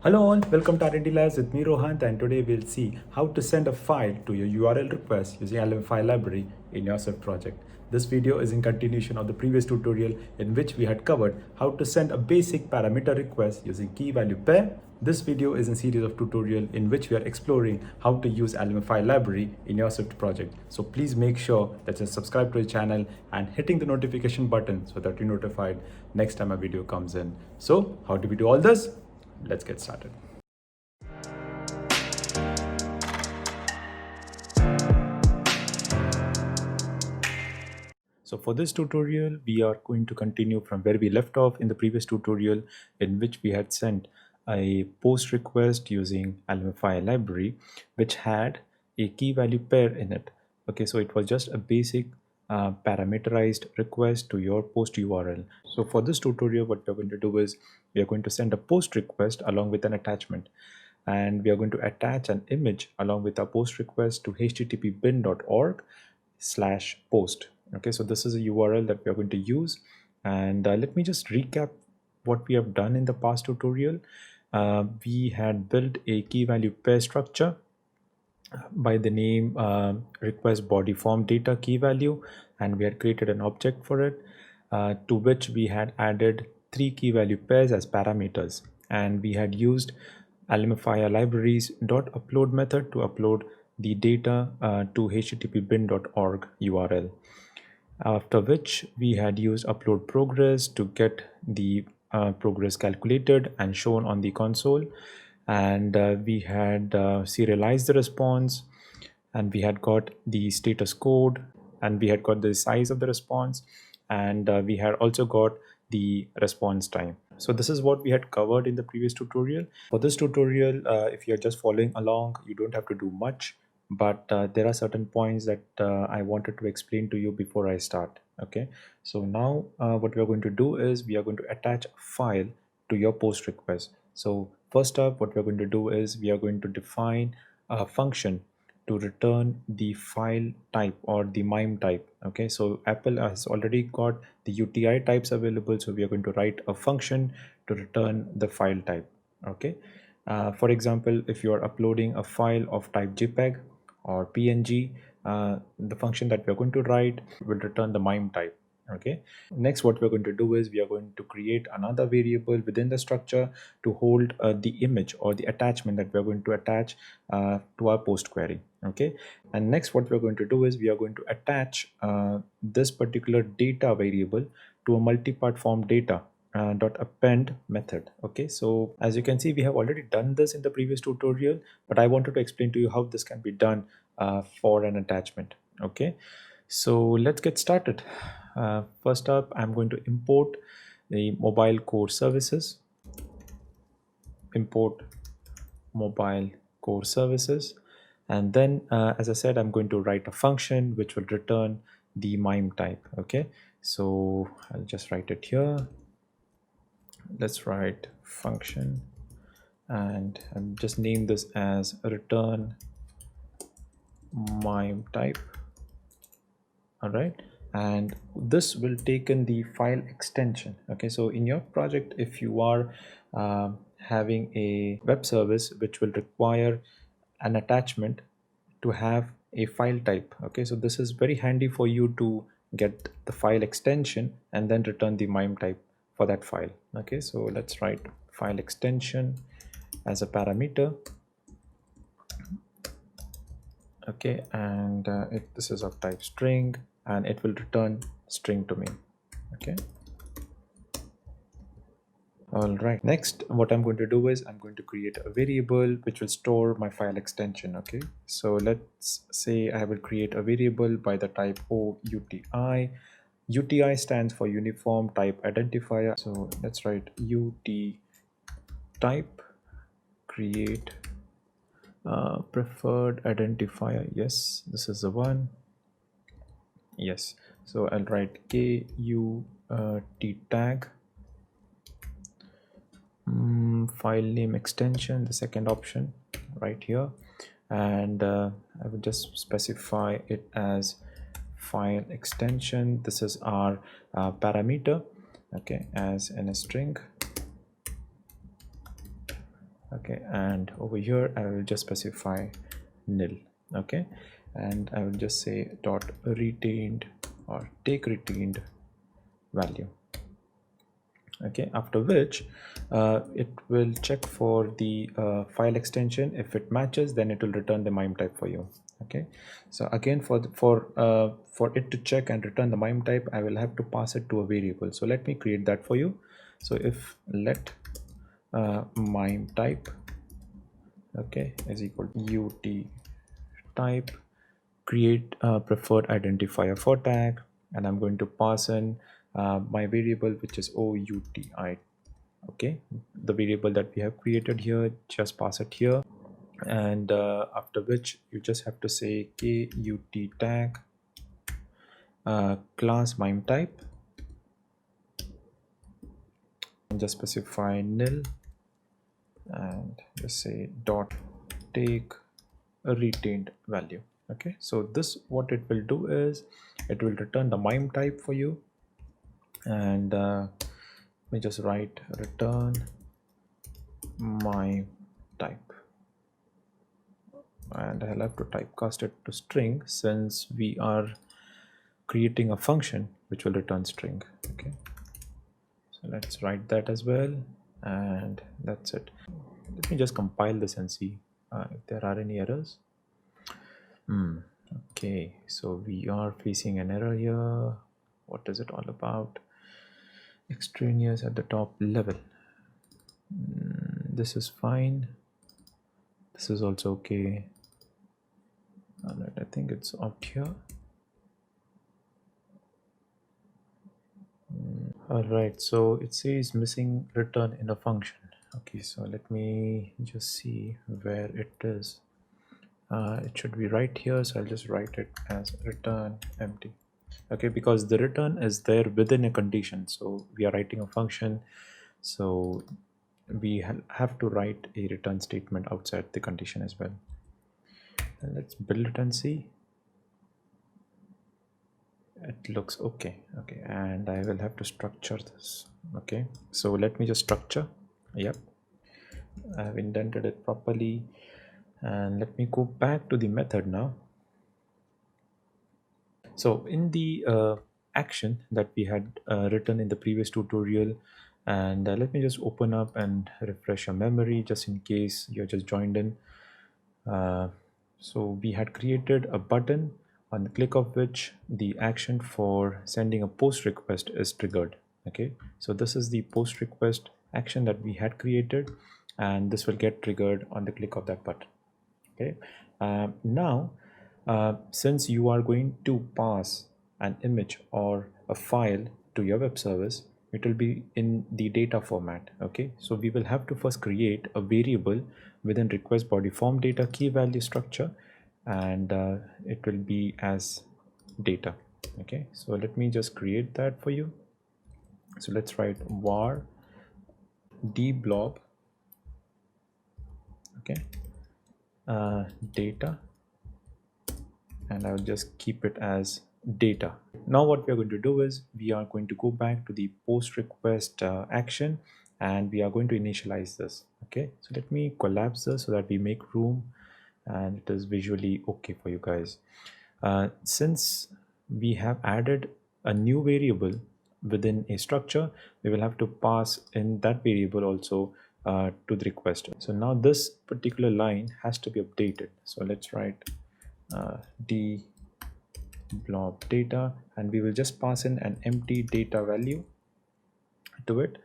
Hello all, welcome to R&D Labs with me Rohan, and today we'll see how to send a file to your URL request using Alamofire Library in your Swift project. This video is in continuation of the previous tutorial in which we had covered how to send a basic parameter request using key value pair. This video is a series of tutorial in which we are exploring how to use Alamofire Library in your Swift project. So please make sure that you subscribe to the channel and hitting the notification button so that you're notified next time a video comes in. So how do we do all this? Let's get started. So for this tutorial, we are going to continue from where we left off in the previous tutorial in which we had sent a post request using Alamofire Library, which had a key value pair in it. Okay, so it was just a basic parameterized request to your post URL. So for this tutorial, what we're going to do is we are going to send a post request along with an attachment, and we are going to attach an image along with our post request to http://bin.org/post. Okay, so this is a URL that we are going to use, and let me just recap what we have done in the past tutorial. We had built a key value pair structure by the name request body form data key value, and we had created an object for it to which we had added 3 key value pairs as parameters, and we had used Alamofire libraries .upload method to upload the data to http://bin.org URL, after which we had used upload progress to get the progress calculated and shown on the console, and we had serialized the response, and we had got the status code, and we had got the size of the response, and we had also got the response time. So this is what we had covered in the previous tutorial. For this tutorial, if you're just following along, you don't have to do much, but there are certain points that I wanted to explain to you before I start. Okay, so now what we are going to do is we are going to attach a file to your post request. So first up, what we're going to do is we are going to define a function to return the file type or the MIME type. Okay, so Apple has already got the UTI types available, so we are going to write a function to return the file type. Okay, for example, if you are uploading a file of type JPEG or PNG, the function that we're going to write will return the MIME type. Okay, next what we're going to do is we are going to create another variable within the structure to hold the image or the attachment that we're going to attach to our post query. Okay, and next what we're going to do is we are going to attach this particular data variable to a multipart form data .append method. Okay, so as you can see, we have already done this in the previous tutorial, but I wanted to explain to you how this can be done for an attachment. Okay, so let's get started. First up, I'm going to import the mobile core services. Import mobile core services, and then as I said, I'm going to write a function which will return the MIME type. Okay, so I'll just write it here. Let's write function, and I'll just name this as return MIME type. All right, and this will take in the file extension. Okay, so in your project, if you are having a web service which will require an attachment to have a file type, okay, so this is very handy for you to get the file extension and then return the MIME type for that file. Okay, so let's write file extension as a parameter. Okay, and this is of type string, and it will return string to me. Okay, all right, next what I'm going to do is I'm going to create a variable which will store my file extension. Okay, so let's say I will create a variable by the type OUTI. UTI stands for uniform type identifier, so let's write UT type create preferred identifier. Yes, this is the one. Yes, so I'll write KUT tag file name extension, the second option right here, and I will just specify it as file extension. This is our parameter, okay, as in a string. Okay, and over here I will just specify nil. Okay, and I will just say dot retained or take retained value. Okay, after which it will check for the file extension. If it matches, then it will return the MIME type for you. Okay, so again for it to check and return the MIME type, I will have to pass it to a variable. So let me create that for you. So if let MIME type, okay, is equal to ut type, create a preferred identifier for tag, and I'm going to pass in my variable, which is outi. Okay, the variable that we have created here, just pass it here, and after which you just have to say kut tag class MIME type, and just specify nil, and just say dot take a retained value. Okay, so this what it will do is it will return the MIME type for you, and let me just write return MIME type, and I'll have to typecast it to string since we are creating a function which will return string. Okay, so let's write that as well, and that's it. Let me just compile this and see if there are any errors. Okay, so we are facing an error here. What is it all about? Extraneous at the top level. This is fine. This is also okay. Alright, I think it's out here. Alright, so it says missing return in a function. Okay, so let me just see where it is. It should be right here, so I'll just write it as return empty. Okay, because the return is there within a condition, so we are writing a function, so we have to write a return statement outside the condition as well. And let's build it and see. It looks okay. Okay, and I will have to structure this. Okay, so let me just structure. Yep, I have indented it properly, and let me go back to the method now. So in the action that we had written in the previous tutorial, and let me just open up and refresh your memory just in case you're just joined in. So we had created a button on the click of which the action for sending a post request is triggered. Okay, so this is the post request action that we had created, and this will get triggered on the click of that button. Okay, now since you are going to pass an image or a file to your web service, it will be in the data format. Okay, so we will have to first create a variable within request body form data key value structure, and it will be as data. Okay, so let me just create that for you. So let's write var dblob, okay, data, and I'll just keep it as data. Now what we are going to do is we are going to go back to the post request action, and we are going to initialize this. Okay, so let me collapse this so that we make room and it is visually okay for you guys. Since we have added a new variable within a structure, we will have to pass in that variable also to the request. So now this particular line has to be updated. So let's write d blob data, and we will just pass in an empty data value to it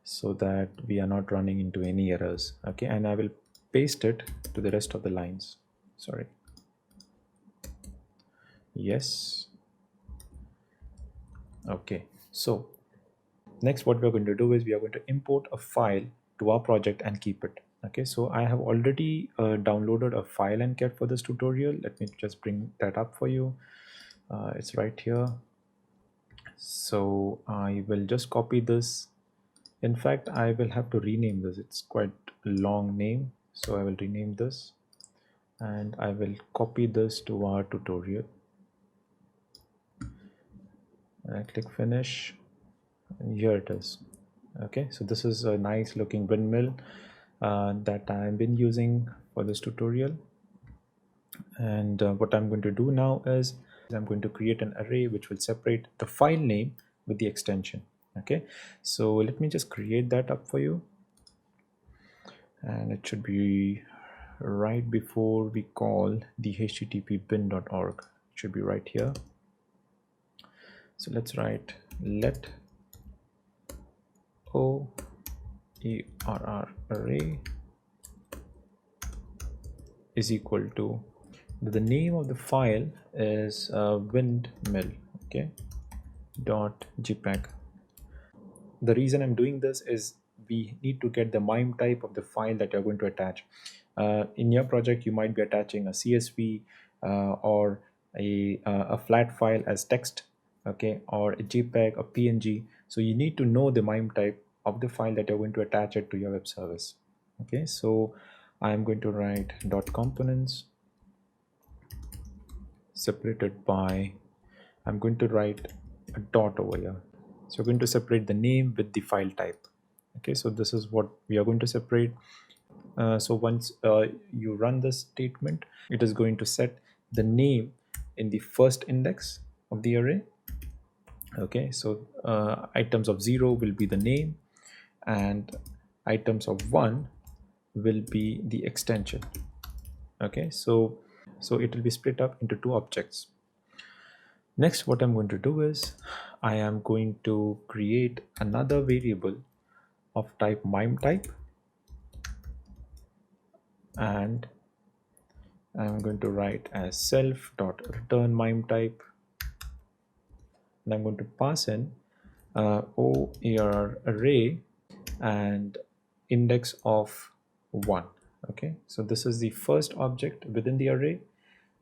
so that we are not running into any errors. Okay, and I will paste it to the rest of the lines. Sorry. Yes. Okay, so next what we're going to do is we are going to import a file to our project and keep it. Okay, so I have already downloaded a file and kept for this tutorial. Let me just bring that up for you. It's right here. So I will just copy this. In fact, I will have to rename this. It's quite a long name, so I will rename this, and I will copy this to our tutorial. And I click finish, and here it is. Okay, so this is a nice looking windmill, that I've been using for this tutorial. And what I'm going to do now is I'm going to create an array which will separate the file name with the extension. Okay, so let me just create that up for you, and it should be right before we call the http bin.org. It should be right here. So let's write let OERR array is equal to, the name of the file is windmill, okay, .jpg. The reason I'm doing this is we need to get the MIME type of the file that you're going to attach. In your project, you might be attaching a CSV or a flat file as text, okay, or a JPEG or PNG. So you need to know the MIME type of the file that you're going to attach it to your web service. Okay, so I'm going to write .components separated by, I'm going to write a dot over here. So we're going to separate the name with the file type. Okay, so this is what we are going to separate. So once you run this statement, it is going to set the name in the first index of the array. Okay, so items of 0 will be the name, and items of 1 will be the extension. Okay, so it will be split up into two objects. Next, what I'm going to do is I am going to create another variable of type MIME type, and I'm going to write as self.return MIME type, and I'm going to pass in OER array and index of 1. Okay, so this is the first object within the array,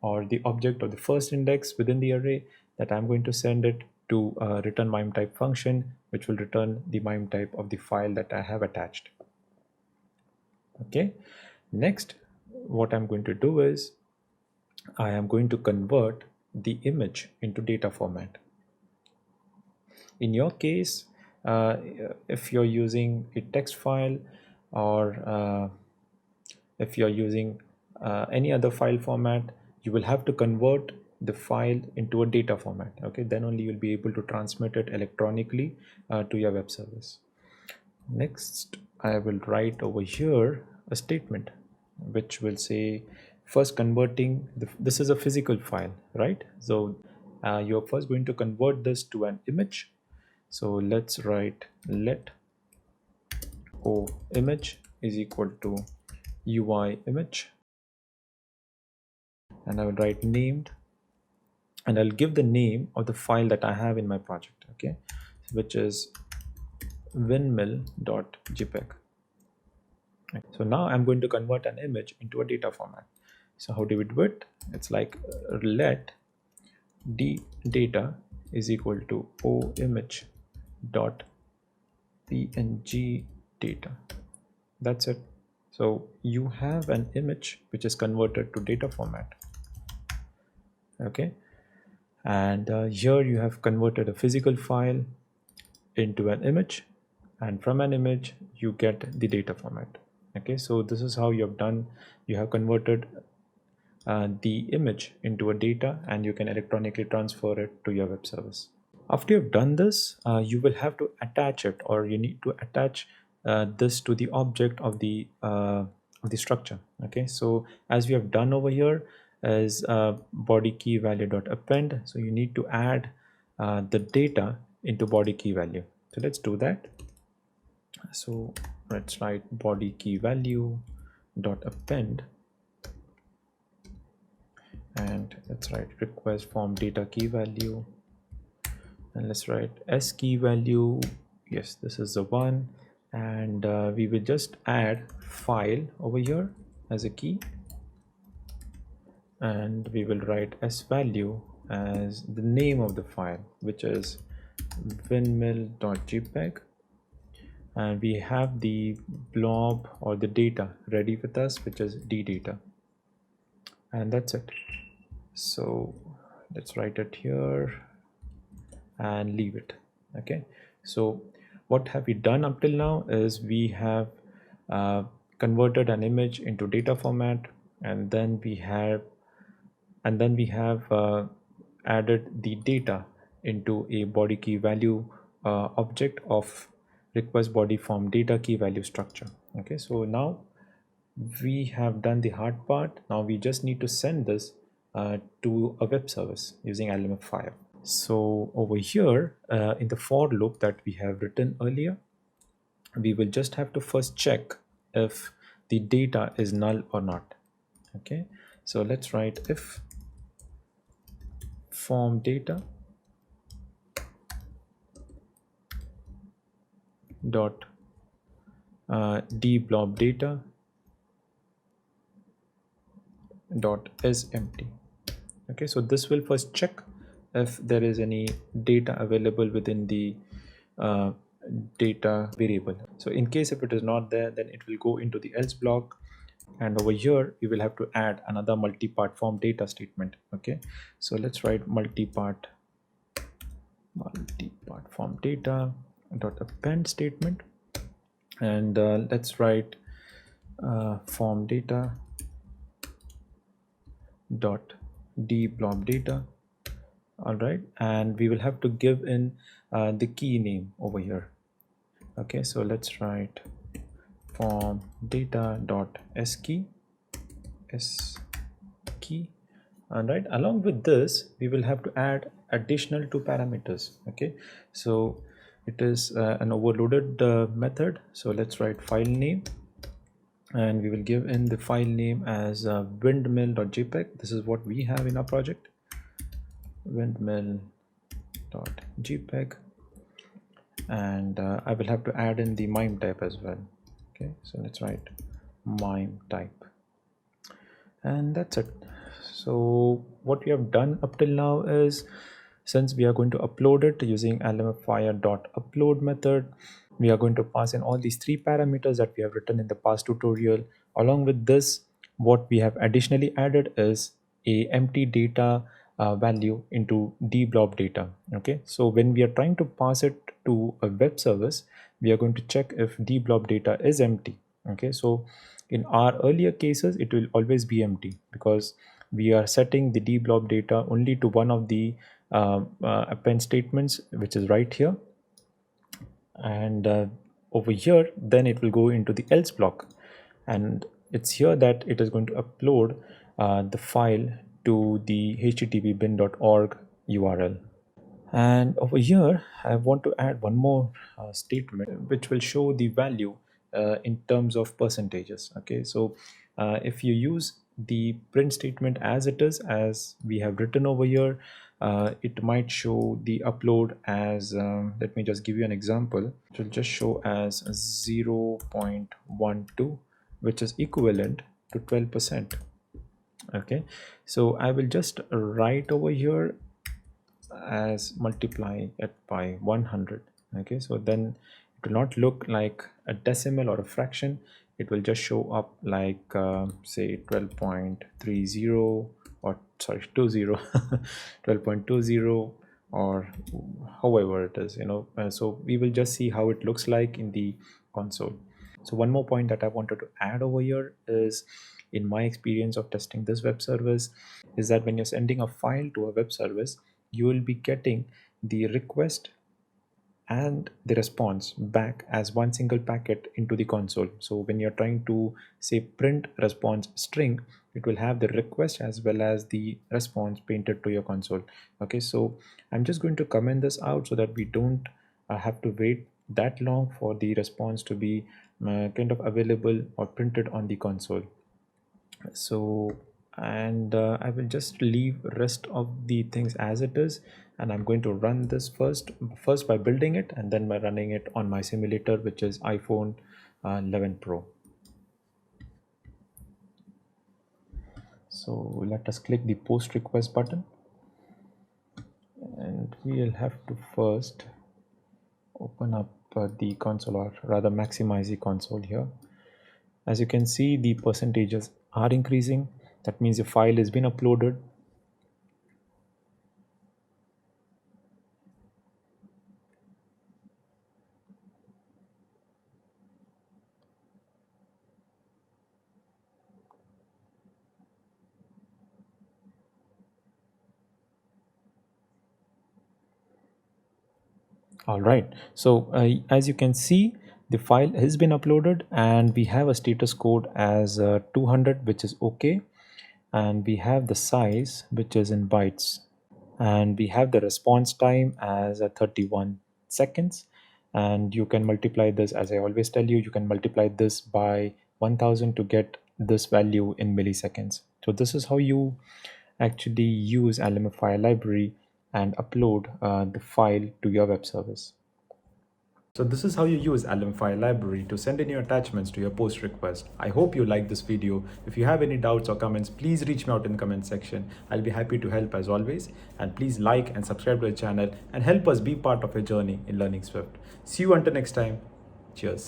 or the object or the first index within the array that I'm going to send it to a return MIME type function, which will return the MIME type of the file that I have attached. Okay, next what I'm going to do is I am going to convert the image into data format. In your case, if you're using a text file, or if you're using any other file format, you will have to convert the file into a data format. Okay, then only you'll be able to transmit it electronically to your web service. Next, I will write over here a statement which will say, first converting this is a physical file, right? So you're first going to convert this to an image. So let's write let o image is equal to UI image, and I will write named, and I'll give the name of the file that I have in my project, okay, which is windmill.jpg. So now I'm going to convert an image into a data format. So how do we do it? It's like let d data is equal to o image dot png data. That's it. So you have an image which is converted to data format. Okay, and here you have converted a physical file into an image, and from an image you get the data format. Okay, so this is how you have done. You have converted the image into a data, and you can electronically transfer it to your web service. After you've done this, you will have to attach it, or you need to attach this to the object of the structure. Okay, so as we have done over here is body key value dot append. So you need to add the data into body key value. So let's do that. So let's write body key value dot append, and let's write request from data key value, and let's write s key value. Yes, this is the one, and we will just add file over here as a key, and we will write s value as the name of the file, which is windmill.jpg, and we have the blob or the data ready with us, which is d data, and that's it. So let's write it here and leave it. Okay, so what have we done up till now is we have converted an image into data format, and then we have added the data into a body key value object of request body form data key value structure. Okay, so now we have done the hard part. Now we just need to send this to a web service using Alamofire. So over here in the for loop that we have written earlier, we will just have to first check if the data is null or not. Okay, so let's write if form data dot dblob data dot is empty. Okay, so this will first check if there is any data available within the uh, data variable. So in case if it is not there, then it will go into the else block, and over here we will have to add another multipart form data statement. Okay, so let's write multipart form data dot append statement, and let's write form data dot dblob data. All right, and we will have to give in the key name over here. Okay, so let's write form data dot skey. All right, along with this we will have to add additional two parameters. Okay, so it is an overloaded method. So let's write file name, and we will give in the file name as windmill.jpg. This is what we have in our project, windmill.jpg, and I will have to add in the MIME type as well. Okay, so let's write MIME type, and that's it. So what we have done up till now is, since we are going to upload it using Alamofire.upload method, we are going to pass in all these three parameters that we have written in the past tutorial. Along with this, what we have additionally added is a empty data value into dblob data. Okay, so when we are trying to pass it to a web service, we are going to check if dblob data is empty. Okay, so in our earlier cases it will always be empty because we are setting the dblob data only to one of the append statements, which is right here, and over here then it will go into the else block, and it's here that it is going to upload the file to the http bin.org URL. And over here I want to add one more statement which will show the value in terms of percentages. Okay, so if you use the print statement as it is, as we have written over here, it might show the upload as let me just give you an example. It will just show as 0.12, which is equivalent to 12%. Okay, so I will just write over here as multiply it by 100. Okay, so then it will not look like a decimal or a fraction. It will just show up like say 12.30, or sorry 20 12.20, or however it is, so we will just see how it looks like in the console. So one more point that I wanted to add over here is, in my experience of testing this web service, is that when you're sending a file to a web service, you will be getting the request and the response back as one single packet into the console. So when you're trying to say print response string, it will have the request as well as the response painted to your console. Okay, so I'm just going to comment this out so that we don't have to wait that long for the response to be kind of available or printed on the console. So, and I will just leave rest of the things as it is, and I'm going to run this first by building it and then by running it on my simulator, which is iPhone 11 Pro. So let us click the post request button, and we'll have to first open up the console, or rather maximize the console here. As you can see, the percentages are increasing. That means the file has been uploaded. All right. So as you can see, the file has been uploaded and we have a status code as 200, which is okay. And we have the size, which is in bytes. And we have the response time as 31 seconds. And you can multiply this, as I always tell you, you can multiply this by 1000 to get this value in milliseconds. So this is how you actually use Alamofire Library and upload the file to your web service. So this is how you use Alamofire Library to send in your attachments to your post request. I hope you liked this video. If you have any doubts or comments, please reach me out in the comment section. I'll be happy to help as always. And please like and subscribe to the channel and help us be part of your journey in learning Swift. See you until next time. Cheers.